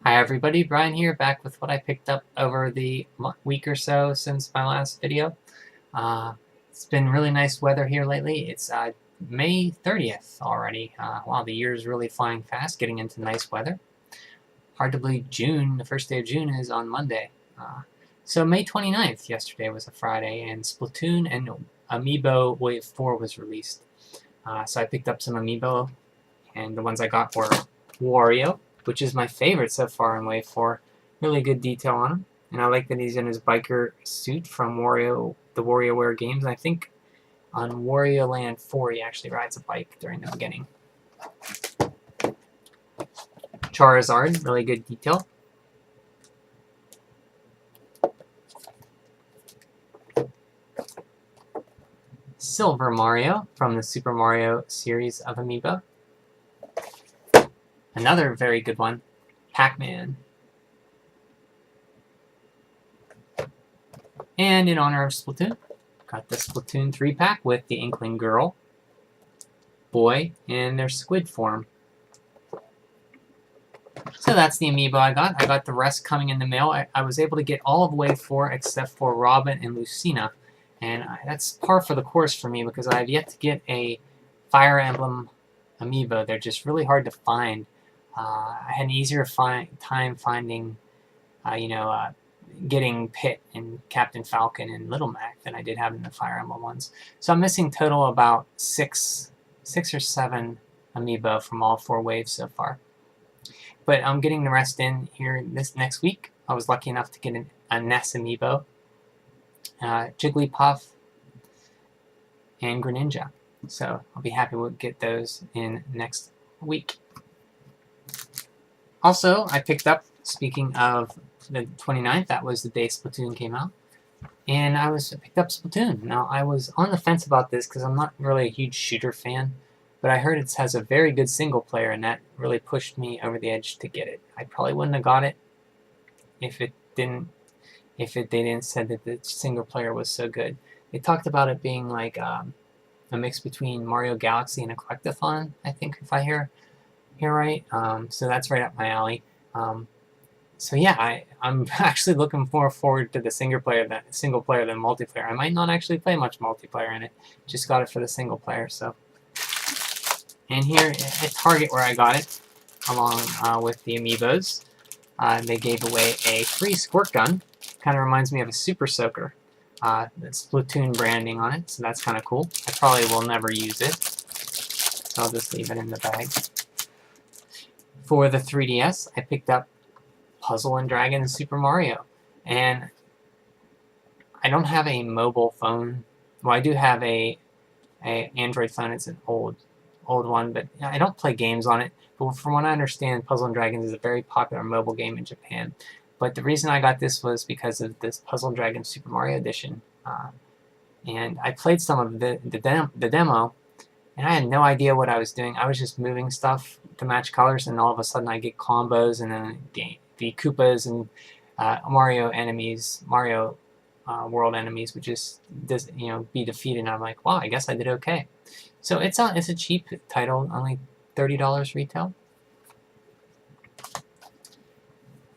Hi everybody, Brian here, back with what I picked up over the week or so since my last video. It's been really nice weather here lately. It's May 30th already. Wow, the year is really flying fast, getting into nice weather. Hard to believe June, the first day of June is on Monday. So May 29th, yesterday was a Friday, and Splatoon and Amiibo Wave 4 was released. So I picked up some Amiibo, and the ones I got were Wario, which is my favorite so far in Wave 4. Really good detail on him. And I like that he's in his biker suit from the WarioWare games. I think on Wario Land 4 he actually rides a bike during the beginning. Charizard, really good detail. Silver Mario from the Super Mario series of Amiibo. Another very good one, Pac-Man. And in honor of Splatoon, got the Splatoon 3-pack with the Inkling Girl, Boy, and their squid form. So that's the Amiibo I got. I got the rest coming in the mail. I was able to get all of Wave 4 except for Robin and Lucina. And that's par for the course for me because I have yet to get a Fire Emblem Amiibo. They're just really hard to find. I had an easier time finding, getting Pit and Captain Falcon and Little Mac than I did having the Fire Emblem ones. So I'm missing total about six or seven Amiibo from all 4 waves so far. But I'm getting the rest in here this next week. I was lucky enough to get a Ness Amiibo, Jigglypuff, and Greninja. So I'll be happy to get those in next week. Also, I picked up, speaking of the 29th, that was the day Splatoon came out, and I picked up Splatoon. Now, I was on the fence about this because I'm not really a huge shooter fan, but I heard it has a very good single player, and that really pushed me over the edge to get it. I probably wouldn't have got it if they didn't say that the single player was so good. They talked about it being like a mix between Mario Galaxy and a Collectathon, I think, if I hear right. So that's right up my alley. So yeah, I'm actually looking more forward to the single player than multiplayer. I might not actually play much multiplayer in it. Just got it for the single player. So, and here at Target where I got it, along with the Amiibos, they gave away a free squirt gun. Kind of reminds me of a Super Soaker. That's Splatoon branding on it, so that's kind of cool. I probably will never use it, so I'll just leave it in the bag. For the 3DS, I picked up Puzzle & Dragons Super Mario, and I don't have a mobile phone. Well, I do have a Android phone. It's an old one, but I don't play games on it. But from what I understand, Puzzle & Dragons is a very popular mobile game in Japan. But the reason I got this was because of this Puzzle & Dragons Super Mario Edition, and I played some of the demo. And I had no idea what I was doing. I was just moving stuff to match colors, and all of a sudden I get combos, and then the Koopas and Mario world enemies would just be defeated. And I'm like, wow, I guess I did okay. So it's a cheap title, only $30 retail.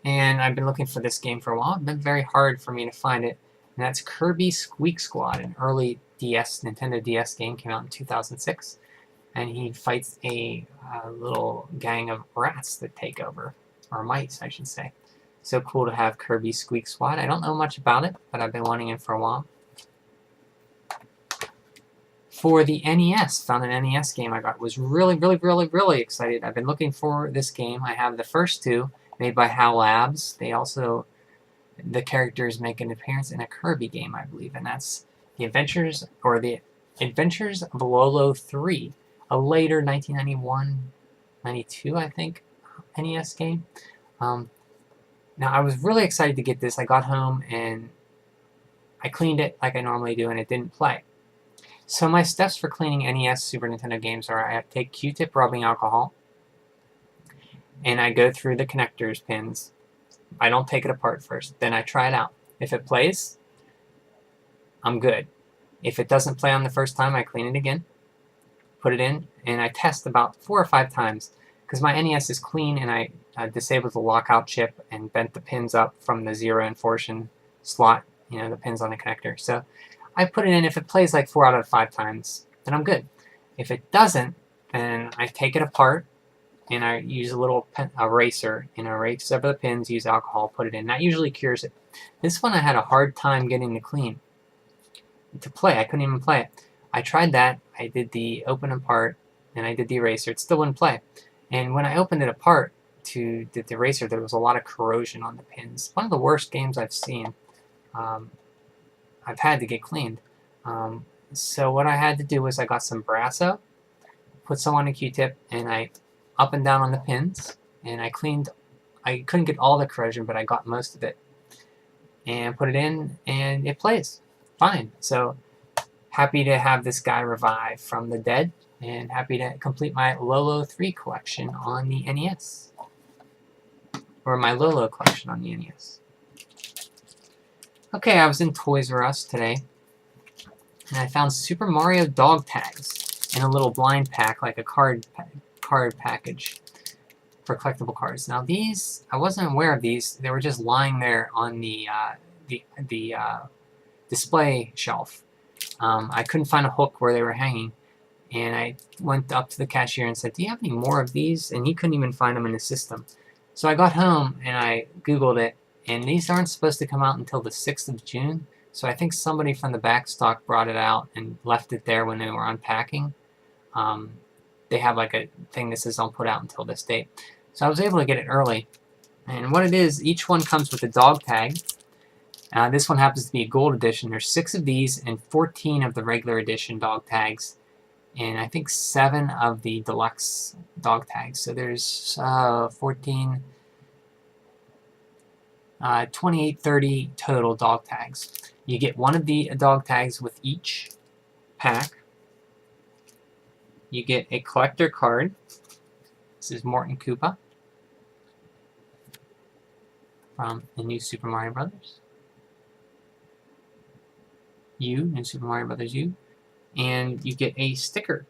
And I've been looking for this game for a while. It's been very hard for me to find it. And that's Kirby Squeak Squad, an early Nintendo DS game, came out in 2006, and he fights a little gang of rats that take over, or mice, I should say. So cool to have Kirby Squeak Squad. I don't know much about it, but I've been wanting it for a while. For the NES, found an NES game I got. Was really excited. I've been looking for this game. I have the first 2, made by HAL Labs. The characters make an appearance in a Kirby game, I believe, and that's The Adventures of Lolo 3, a later 1991-92, I think, NES game. Now, I was really excited to get this. I got home and I cleaned it like I normally do, and it didn't play. So my steps for cleaning NES Super Nintendo games are I take Q-tip rubbing alcohol, and I go through the connectors pins. I don't take it apart first. Then I try it out. If it plays, I'm good. If it doesn't play on the first time, I clean it again, put it in, and I test about 4 or 5 times because my NES is clean, and I disabled the lockout chip and bent the pins up from the 0 and fortune slot, the pins on the connector. So I put it in. If it plays like 4 out of 5 times, then I'm good. If it doesn't, then I take it apart and I use a little eraser and erase over the pins, use alcohol, put it in. That usually cures it. This one I had a hard time getting to clean. To play, I couldn't even play it. I tried that. I did the open apart and I did the eraser. It still wouldn't play. And when I opened it apart to the eraser, there was a lot of corrosion on the pins. One of the worst games I've seen. I've had to get cleaned. So what I had to do was I got some Brasso, put some on a Q-tip, and I up and down on the pins, and I cleaned. I couldn't get all the corrosion, but I got most of it. And put it in, and it plays fine. So happy to have this guy revive from the dead, and happy to complete my Lolo 3 collection on the NES. Or my Lolo collection on the NES. Okay, I was in Toys R Us today, and I found Super Mario dog tags in a little blind pack, like a card package for collectible cards. Now these, I wasn't aware of these. They were just lying there on the display shelf. I couldn't find a hook where they were hanging, and I went up to the cashier and said, "Do you have any more of these?" And he couldn't even find them in his system. So I got home and I Googled it, and these aren't supposed to come out until the 6th of June. So I think somebody from the back stock brought it out and left it there when they were unpacking. They have like a thing that says don't put out until this date. So I was able to get it early. And what it is, each one comes with a dog tag. This one happens to be a gold edition. There's 6 of these and 14 of the regular edition dog tags. And I think 7 of the deluxe dog tags. So there's 14, 28, 30 total dog tags. You get 1 of the dog tags with each pack. You get a collector card. This is Morton Koopa from the New Super Mario Brothers. New Super Mario Brothers U. And you get a sticker.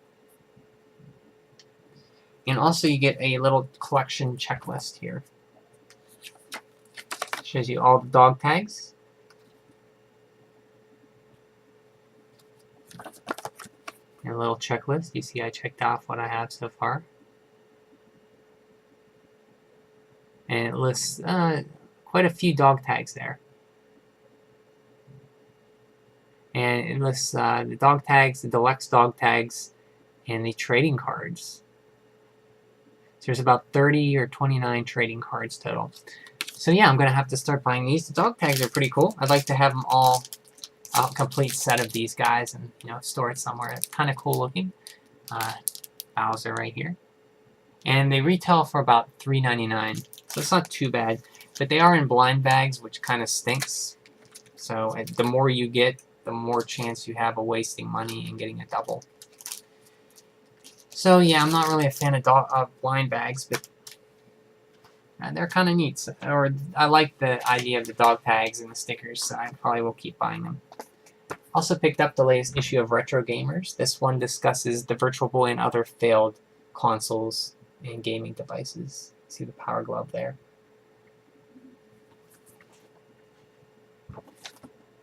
And also you get a little collection checklist here. Shows you all the dog tags. Your little checklist. You see I checked off what I have so far. And it lists quite a few dog tags there. And it lists the dog tags, the deluxe dog tags, and the trading cards. So there's about 30 or 29 trading cards total. So yeah, I'm going to have to start buying these. The dog tags are pretty cool. I'd like to have them all, a complete set of these guys, and store it somewhere. It's kind of cool looking. Bowser right here. And they retail for about $3.99. So it's not too bad. But they are in blind bags, which kind of stinks. So the more you get, the more chance you have of wasting money and getting a double. So yeah, I'm not really a fan of blind bags, but they're kind of neat. Or I like the idea of the dog tags and the stickers, so I probably will keep buying them. Also picked up the latest issue of Retro Gamers. This one discusses the Virtual Boy and other failed consoles and gaming devices. See the Power Glove there.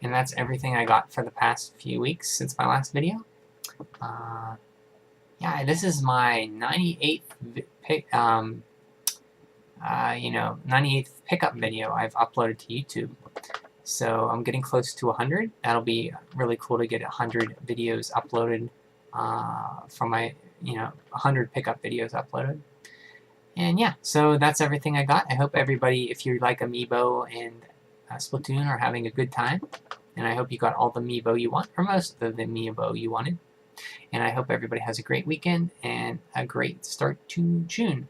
And that's everything I got for the past few weeks since my last video. Yeah, this is my 98th 98th pickup video I've uploaded to YouTube. So I'm getting close to 100. That'll be really cool to get 100 videos uploaded from my 100 pickup videos uploaded. And yeah, so that's everything I got. I hope everybody, if you like Amiibo and Splatoon, are having a good time. And I hope you got all the Amiibo you want, or most of the Amiibo you wanted. And I hope everybody has a great weekend and a great start to June.